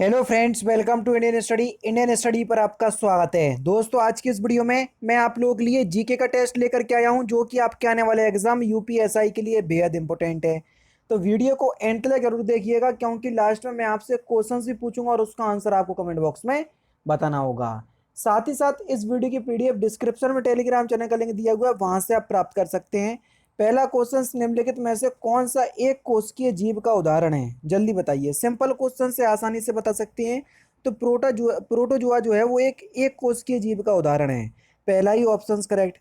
Hello friends, welcome to Indian study पर आपका स्वागत है। दोस्तों, आज की इस वीडियो में मैं आप लोगों के लिए जीके का टेस्ट लेकर के आया हूं, जो कि आपके आने वाले एग्जाम यूपीएसआई के लिए बेहद इंपॉर्टेंट है। तो वीडियो को एंड तक जरूर देखिएगा, क्योंकि लास्ट में मैं आपसे क्वेश्चंस भी पूछूंगा और उसका आंसर आपको कमेंट बॉक्स में बताना होगा। साथ ही साथ इस वीडियो की पीडीएफ डिस्क्रिप्शन में टेलीग्राम चैनल का लिंक दिया हुआ है, वहां से आप प्राप्त कर सकते हैं। पहला क्वेश्चन, निम्नलिखित में से कौन सा एक कोशिकीय जीव का उदाहरण है? जल्दी बताइए। सिंपल क्वेश्चन से आसानी से बता सकते हैं। तो प्रोटोजुआ जो है वो एक कोशिकीय जीव का उदाहरण है। पहला ही ऑप्शन करेक्ट।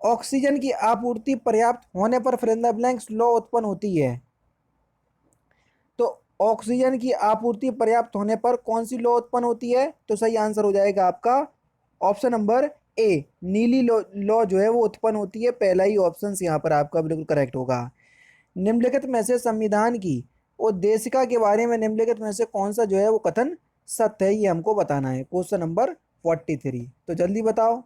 ऑक्सीजन की आपूर्ति पर्याप्त होने पर fill in the blanks law उत्पन्न होती है। तो ऑक्सीजन की आपूर्ति पर्याप्त होने पर कौन सी लॉ उत्पन्न होती है? तो सही आंसर हो जाएगा आपका ऑप्शन नंबर ए, नीली लॉ लॉ जो है वो उत्पन्न होती है। पहला ही ऑप्शन यहाँ पर आपका बिल्कुल करेक्ट होगा। निम्नलिखित में से संविधान की उद्देशिका के बारे में निम्नलिखित में से कौन सा जो है वो कथन सत्य है, ये हमको बताना है। Question number 43। तो जल्दी बताओ।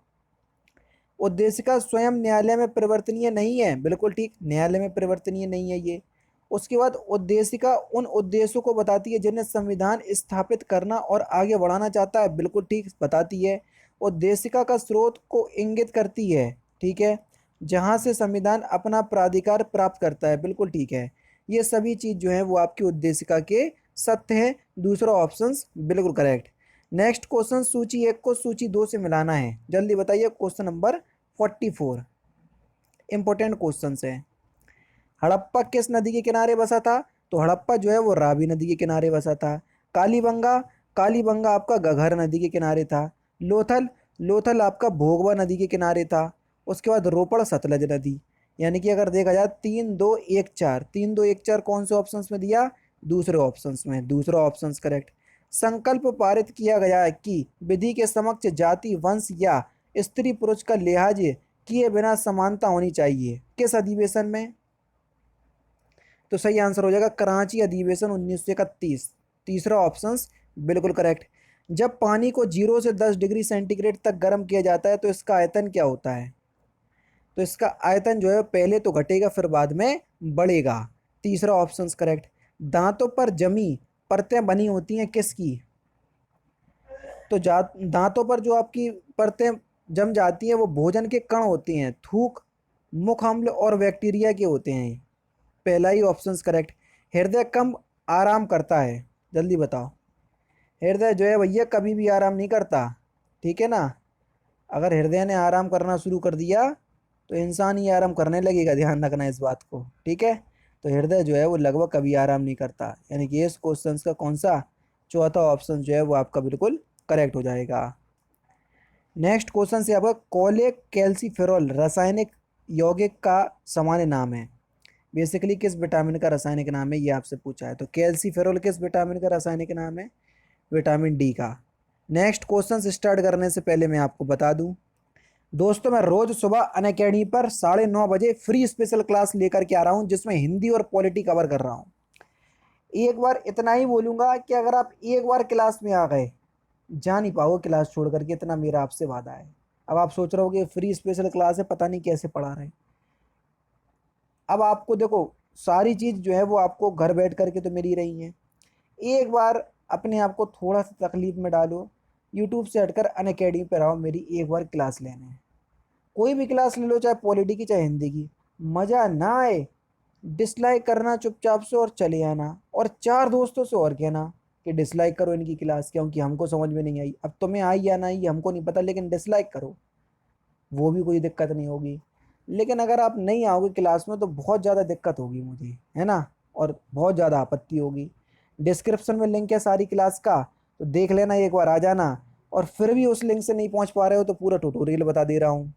उद्देशिका स्वयं न्यायालय में परिवर्तनीय नहीं है, बिल्कुल ठीक, न्यायालय में परिवर्तनीय नहीं है ये। उसके बाद उद्देशिका उन उद्देश्यों को बताती है जिन्हें संविधान स्थापित करना और आगे बढ़ाना चाहता है, बिल्कुल ठीक बताती है। उद्देशिका का स्रोत को इंगित करती है, ठीक है, जहाँ से संविधान अपना प्राधिकार प्राप्त करता है, बिल्कुल ठीक है। ये सभी चीज़ जो है वो आपकी उद्देशिका के सत्य है। दूसरा ऑप्शन बिल्कुल करेक्ट। नेक्स्ट क्वेश्चन, सूची एक को सूची दो से मिलाना है। जल्दी बताइए। क्वेश्चन नंबर 44, इंपॉर्टेंट क्वेश्चन है। हड़प्पा किस नदी के किनारे बसा था? तो हड़प्पा जो है वो रावी नदी के किनारे बसा था। कालीबंगा, कालीबंगा आपका घग्गर नदी के किनारे था। लोथल, लोथल आपका भोगवा नदी के किनारे था। उसके बाद रोपड़ सतलज नदी। यानी कि अगर देखा जाए 3 2 1 4, 3 2 1 4 कौन से ऑप्शंस में दिया? दूसरे ऑप्शंस में। दूसरा ऑप्शंस करेक्ट। संकल्प पारित किया गया है कि विधि के समक्ष जाति, वंश या स्त्री पुरुष का लिहाज किए बिना समानता होनी चाहिए, किस अधिवेशन में? तो सही आंसर हो जाएगा कराची अधिवेशन 1931। तीसरा ऑप्शन बिल्कुल करेक्ट। जब पानी को 0 से 10 डिग्री सेंटीग्रेड तक गर्म किया जाता है तो इसका आयतन क्या होता है? तो इसका आयतन जो है पहले तो घटेगा, फिर बाद में बढ़ेगा। तीसरा ऑप्शन करेक्ट। दांतों पर जमी परतें बनी होती हैं किसकी? तो दांतों पर जो आपकी परतें जम जाती हैं वो भोजन के कण होती हैं, थूक, मुख अम्ल और बैक्टीरिया के होते हैं। पहला ही ऑप्शन करेक्ट। हृदय कम आराम करता है? जल्दी बताओ। हृदय जो है भैया कभी भी आराम नहीं करता, ठीक है ना। अगर हृदय ने आराम करना शुरू कर दिया तो इंसान ही आराम करने लगेगा, ध्यान रखना इस बात को, ठीक है। तो हृदय जो है वो लगभग कभी आराम नहीं करता, यानी कि इस क्वेश्चन का कौन सा चौथा ऑप्शन जो है वो आपका बिल्कुल करेक्ट हो जाएगा। नेक्स्ट क्वेश्चन से आपका कोलेक कैल्सीफेरॉल रासायनिक यौगिक का सामान्य नाम है। बेसिकली किस विटामिन का रासायनिक नाम है, ये आपसे पूछा है। तो कैल्सीफेरॉल किस विटामिन का रासायनिक नाम है? विटामिन डी का। नेक्स्ट क्वेश्चन स्टार्ट करने से पहले मैं आपको बता दूं, दोस्तों मैं रोज सुबह अनअकैडमी पर 9:30 बजे फ्री स्पेशल क्लास लेकर के आ रहा हूं, जिसमें हिंदी और पॉलिटी कवर कर रहा हूं। एक बार इतना ही बोलूंगा कि अगर आप एक बार क्लास में आ गए, जा नहीं पाओगे क्लास छोड़ करके, इतना मेरा आपसे वादा है। अब आप सोच रहे हो कि फ्री स्पेशल क्लास है, पता नहीं कैसे पढ़ा रहे हैं। अब आपको देखो, सारी चीज़ जो है वो आपको घर बैठ करके तो मिल ही रही है। एक बार अपने आप को थोड़ा सा तकलीफ में डालो, यूट्यूब से हटकर अनअकैडमी पर आओ, मेरी एक बार क्लास लेने। कोई भी क्लास ले लो, चाहे पॉलिटी की चाहे हिंदी की। मज़ा ना आए, डिसलाइक करना चुपचाप से और चले आना, और चार दोस्तों से और कहना कि डिसलाइक करो इनकी क्लास, क्योंकि हमको समझ में नहीं आई। अब तुम्हें आई या ना आई हमको नहीं पता, लेकिन डिसलाइक करो, वो भी कोई दिक्कत नहीं होगी। लेकिन अगर आप नहीं आओगे क्लास में तो बहुत ज़्यादा दिक्कत होगी मुझे, है ना, और बहुत ज़्यादा आपत्ति होगी। डिस्क्रिप्शन में लिंक है सारी क्लास का, तो देख लेना, एक बार आ जाना। और फिर भी उस लिंक से नहीं पहुंच पा रहे हो तो पूरा ट्यूटोरियल बता दे रहा हूँ।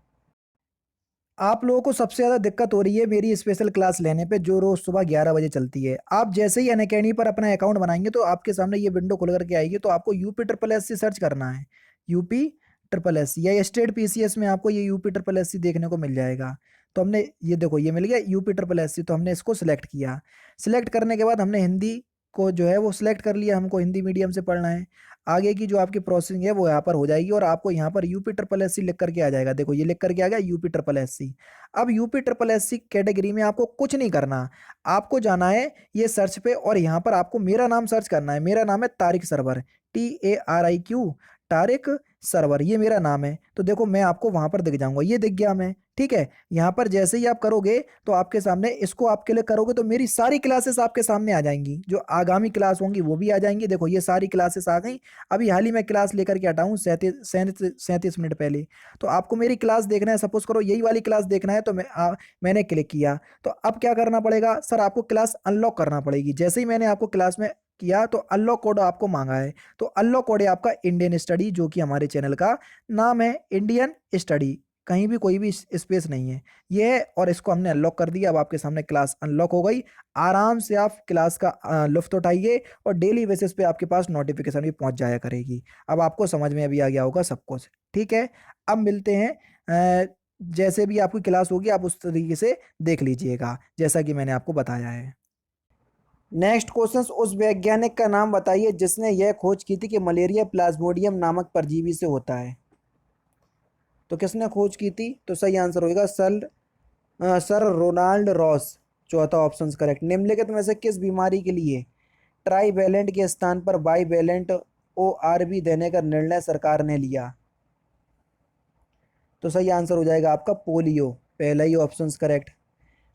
आप लोगों को सबसे ज़्यादा दिक्कत हो रही है मेरी स्पेशल क्लास लेने पे, जो रोज़ सुबह 11 बजे चलती है। आप जैसे ही अनअकैडमी पर अपना अकाउंट बनाएंगे तो आपके सामने ये विंडो खुल करके आएगी, तो आपको UP triple S C search करना है। यूपी ट्रिपल एस सी या स्टेट पीसीएस में आपको ये यूपी ट्रिपल एस सी देखने को मिल जाएगा। तो हमने ये देखो, ये मिल गया यूपी ट्रिपल एस सी, तो हमने इसको सिलेक्ट किया। सिलेक्ट करने के बाद हमने हिंदी को जो है वो सिलेक्ट कर लिया, हमको हिंदी मीडियम से पढ़ना है। आगे की जो आपकी प्रोसेसिंग है वो यहाँ पर हो जाएगी और आपको यहाँ पर यूपी ट्रिपल एस सी लिख करके आ जाएगा। देखो ये लिख करके आ गया यूपी ट्रिपल एस सी। अब UP triple S C category में आपको कुछ नहीं करना, आपको जाना है ये सर्च पे और यहाँ पर आपको मेरा नाम सर्च करना है। मेरा नाम है तारिक सरवर, TARIQ, तारिक सरवर, ये मेरा नाम है। तो देखो मैं आपको वहां पर दिख जाऊंगा, ये दिख गया मैं, ठीक है। यहाँ पर जैसे ही आप करोगे तो आपके सामने इसको आप क्लिक करोगे तो मेरी सारी क्लासेस आपके सामने आ जाएंगी, जो आगामी क्लास होंगी वो भी आ जाएंगी। देखो ये सारी क्लासेस आ गई। अभी हाल ही में क्लास लेकर के हटा हूँ 37 मिनट पहले। तो आपको मेरी क्लास देखना है, सपोज करो यही वाली क्लास देखना है, तो मैंने क्लिक किया। तो अब क्या करना पड़ेगा सर, आपको क्लास अनलॉक करना पड़ेगी। जैसे ही मैंने आपको क्लास में किया तो अनलॉक कोड आपको मांगा है। तो अनलॉक कोड है आपका इंडियन स्टडी, जो कि हमारे चैनल का नाम है इंडियन स्टडी, कहीं भी कोई भी स्पेस नहीं है ये है। और इसको हमने अनलॉक कर दिया। अब आपके सामने क्लास अनलॉक हो गई। आराम से आप क्लास का लुफ्त उठाइए और डेली बेसिस पे आपके पास नोटिफिकेशन भी पहुंच जाया करेगी। अब आपको समझ में अभी आ गया होगा सब कुछ, ठीक है। अब मिलते हैं, जैसे भी आपकी क्लास होगी आप उस तरीके से देख लीजिएगा जैसा कि मैंने आपको बताया है। नेक्स्ट क्वेश्चन, उस वैज्ञानिक का नाम बताइए जिसने यह खोज की थी कि मलेरिया प्लाज्मोडियम नामक परजीवी से होता है। तो किसने खोज की थी? तो सही आंसर होगा सर रोनाल्ड रॉस, चौथा ऑप्शन करेक्ट। निम्नलिखित में से किस बीमारी के लिए ट्राईवैलेंट के स्थान पर बाईवैलेंट ORV देने का निर्णय सरकार ने लिया? तो सही आंसर हो जाएगा आपका पोलियो, पहला ही ऑप्शन करेक्ट।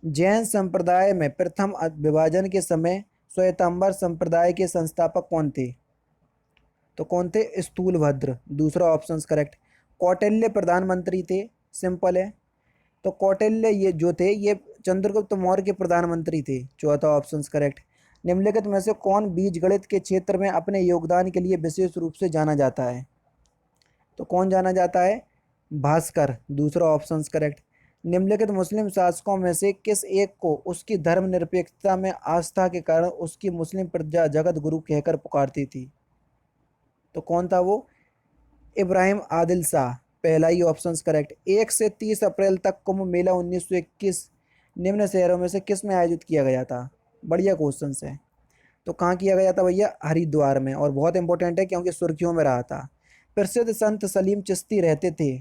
जैन संप्रदाय में प्रथम विभाजन के समय श्वेतांबर संप्रदाय के संस्थापक कौन थे? तो कौन थे? स्थूलभद्र, दूसरा ऑप्शन करेक्ट। कौटिल्य प्रधानमंत्री थे, सिंपल है। तो कौटिल्य ये जो थे ये चंद्रगुप्त मौर्य के प्रधानमंत्री थे, चौथा ऑप्शन करेक्ट। निम्नलिखित में से कौन बीजगणित के क्षेत्र में अपने योगदान के लिए विशेष रूप से जाना जाता है? तो कौन जाना जाता है? भास्कर, दूसरा ऑप्शन करेक्ट। निम्नलिखित मुस्लिम शासकों में से किस एक को उसकी धर्मनिरपेक्षता में आस्था के कारण उसकी मुस्लिम प्रजा जगत गुरु कहकर पुकारती थी? तो कौन था वो? इब्राहिम आदिल शाह, पहला ही ऑप्शन करेक्ट। 1 से 30 अप्रैल तक कुंभ मेला 1921 निम्न शहरों में से किस में आयोजित किया गया था? बढ़िया क्वेश्चन है। तो कहाँ किया गया था भैया? हरिद्वार में। और बहुत इंपॉर्टेंट है क्योंकि सुर्खियों में रहा था। प्रसिद्ध संत सलीम चिश्ती रहते थे,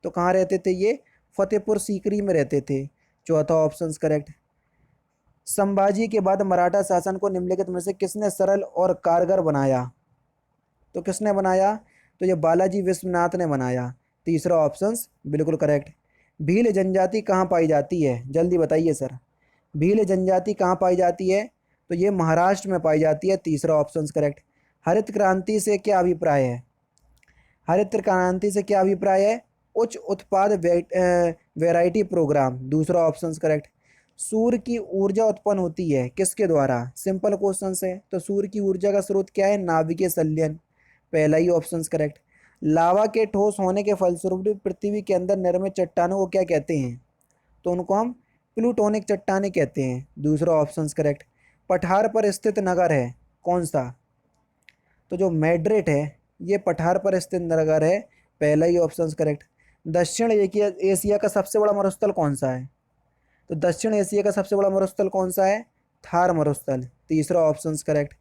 तो कहाँ रहते थे ये? फतेहपुर सीकरी में रहते थे, चौथा ऑप्शन करेक्ट। संभाजी के बाद मराठा शासन को निम्नलिखित में से किसने सरल और कारगर बनाया? तो किसने बनाया? तो ये बालाजी विश्वनाथ ने बनाया, तीसरा ऑप्शन बिल्कुल करेक्ट। भील जनजाति कहाँ पाई जाती है? जल्दी बताइए सर, भील जनजाति कहाँ पाई जाती है? तो ये महाराष्ट्र में पाई जाती है, तीसरा ऑप्शन करेक्ट। हरित क्रांति से क्या अभिप्राय है? हरित क्रांति से क्या अभिप्राय है? उच्च उत्पाद वैरायटी प्रोग्राम, दूसरा ऑप्शन करेक्ट। सूर्य की ऊर्जा उत्पन्न होती है किसके द्वारा? सिंपल क्वेश्चन है। तो सूर्य की ऊर्जा का स्रोत क्या है? नाभिकीय संलयन, पहला ही ऑप्शन करेक्ट। लावा के ठोस होने के फलस्वरूप पृथ्वी के अंदर निर्मित चट्टानों को क्या कहते हैं? तो उनको हम प्लूटोनिक चट्टानें कहते हैं, दूसरा ऑप्शन करेक्ट। पठार पर स्थित नगर है कौन सा? तो जो मैड्रिड है ये पठार पर स्थित नगर है, पहला ही ऑप्शन करेक्ट। दक्षिण एशिया का सबसे बड़ा मरुस्थल कौन सा है? तो दक्षिण एशिया का सबसे बड़ा मरुस्थल कौन सा है? थार मरुस्थल, तीसरा ऑप्शन करेक्ट।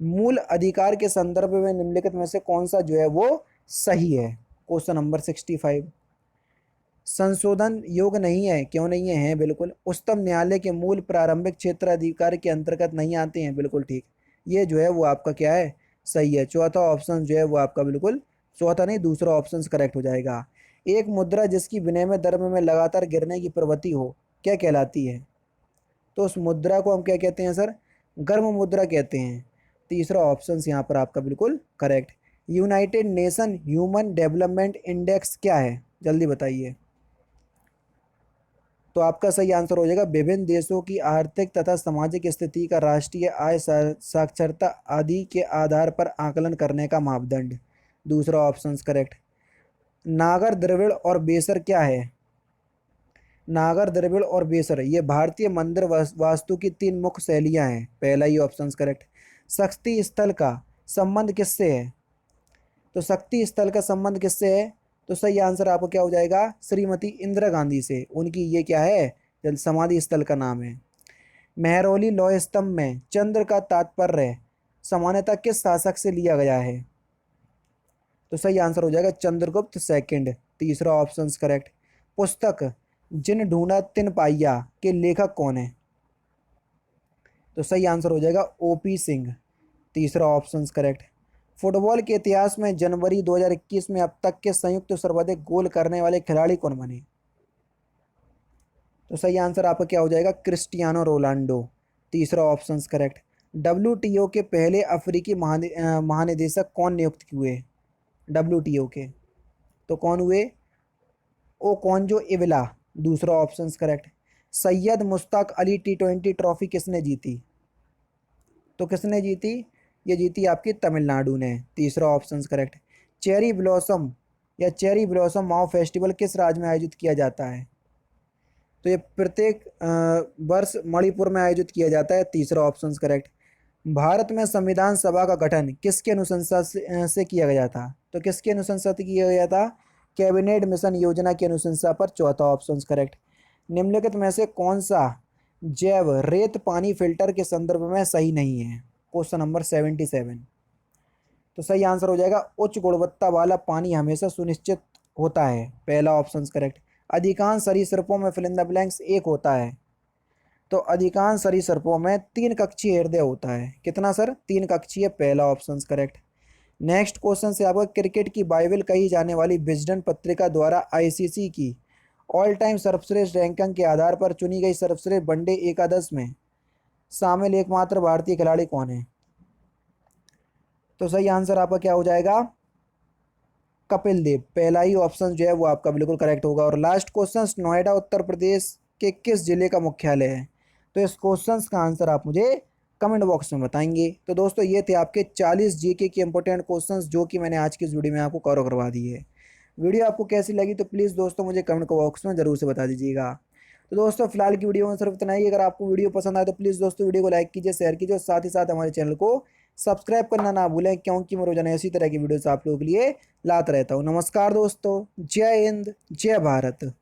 मूल अधिकार के संदर्भ में निम्नलिखित में से कौन सा जो है वो सही है? Question number 65। संशोधन योग्य नहीं है, क्यों नहीं है? बिल्कुल। उच्चतम न्यायालय के मूल प्रारंभिक क्षेत्र अधिकार के अंतर्गत नहीं आते हैं, बिल्कुल ठीक। ये जो है वो आपका क्या है? सही है, चौथा ऑप्शन जो है वो आपका बिल्कुल, चौथा नहीं दूसरा ऑप्शन करेक्ट हो जाएगा। एक मुद्रा जिसकी विनिमय दर में लगातार गिरने की प्रवृत्ति हो क्या कहलाती है? तो उस मुद्रा को हम क्या कहते हैं सर? गर्म मुद्रा कहते हैं, तीसरा ऑप्शन यहाँ पर आपका बिल्कुल correct. United nation human development index क्या है? जल्दी बताइए। तो आपका सही आंसर हो जाएगा विभिन्न देशों की आर्थिक तथा सामाजिक स्थिति का राष्ट्रीय आय साक्षरता आदि के आधार पर आकलन करने का मापदंड, दूसरा ऑप्शन करेक्ट। नागर द्रविड़ और बेसर क्या है? नागर द्रविड़ और बेसर ये भारतीय मंदिर वास्तु की 3 मुख्य शैलियाँ हैं, पहला ही ऑप्शन करेक्ट। शक्ति स्थल का संबंध किससे है? तो शक्ति स्थल का संबंध किससे है? तो सही आंसर आपको क्या हो जाएगा? श्रीमती इंदिरा गांधी से, उनकी ये क्या है? जल समाधि स्थल का नाम है। मेहरौली लौह स्तंभ में चंद्र का तात्पर्य सामान्यतः किस शासक से लिया गया है? तो सही आंसर हो जाएगा चंद्रगुप्त सेकंड, तीसरा ऑप्शन करेक्ट। पुस्तक जिन ढूंढा तिन पाइया के लेखक कौन है? तो सही आंसर हो जाएगा ओपी सिंह, तीसरा ऑप्शन करेक्ट। फुटबॉल के इतिहास में जनवरी 2021 में अब तक के संयुक्त सर्वाधिक गोल करने वाले खिलाड़ी कौन बने? तो सही आंसर आपका क्या हो जाएगा? क्रिस्टियानो रोनाल्डो, तीसरा ऑप्शन करेक्ट। डब्ल्यूटीओ के पहले अफ्रीकी महानिदेशक कौन नियुक्त हुए? डब्ल्यूटीओ के तो कौन हुए? ओ कॉन्जो इविला, दूसरा option correct. Syed Mushtaq Ali T20 trophy किसने जीती? तो किसने जीती? ये जीती आपकी तमिलनाडु ने, तीसरा ऑप्शन करेक्ट। चेरी ब्लॉसम या चेरी ब्लॉसम माओ फेस्टिवल किस राज्य में आयोजित किया जाता है? तो ये प्रत्येक वर्ष मणिपुर में आयोजित किया जाता है, तीसरा ऑप्शन करेक्ट। भारत में संविधान सभा का गठन किसके अनुशंसा से किया गया था? तो किसके अनुशंसा से किया गया था? कैबिनेट मिशन योजना की अनुशंसा पर, चौथा ऑप्शन करेक्ट। निम्नलिखित में से कौन सा जैव रेत पानी फिल्टर के संदर्भ में सही नहीं है? Question number 77। तो सही आंसर हो जाएगा उच्च गुणवत्ता वाला पानी हमेशा सुनिश्चित होता है, पहला ऑप्शन करेक्ट। अधिकांश सरीसृपों में फिल इन द ब्लैंक्स एक होता है। तो अधिकांश सरीसृपों में 3 कक्षीय हृदय होता है। कितना सर? 3 कक्षीय, पहला ऑप्शन करेक्ट। नेक्स्ट क्वेश्चन से आपको क्रिकेट की बाइबल कही जाने वाली विजडन पत्रिका द्वारा आईसीसी की ऑल टाइम सर्वश्रेष्ठ रैंकिंग के आधार पर चुनी गई सर्वश्रेष्ठ वनडे एकादश में शामिल एकमात्र भारतीय खिलाड़ी कौन है? तो सही आंसर आपका क्या हो जाएगा? कपिल देव, पहला ही ऑप्शन जो है वो आपका बिल्कुल करेक्ट होगा। और लास्ट क्वेश्चन, नोएडा उत्तर प्रदेश के किस जिले का मुख्यालय है? तो इस क्वेश्चन का आंसर आप मुझे कमेंट बॉक्स में बताएंगे। तो दोस्तों ये थे आपके 40 जीके के इंपॉर्टेंट क्वेश्चंस जो कि मैंने आज की इस वीडियो में आपको कवर करवा दी है। वीडियो आपको कैसी लगी तो प्लीज़ दोस्तों मुझे कमेंट बॉक्स में ज़रूर से बता दीजिएगा। तो दोस्तों फिलहाल की वीडियो में सिर्फ इतना ही। अगर आपको वीडियो पसंद आए तो प्लीज़ दोस्तों वीडियो को लाइक कीजिए, शेयर कीजिए और साथ ही साथ हमारे चैनल को सब्सक्राइब करना ना भूलें, क्योंकि मैं रोजाना इसी तरह की वीडियोस आप लोगों के लिए लाता रहता हूँ। नमस्कार दोस्तों, जय हिंद, जय भारत।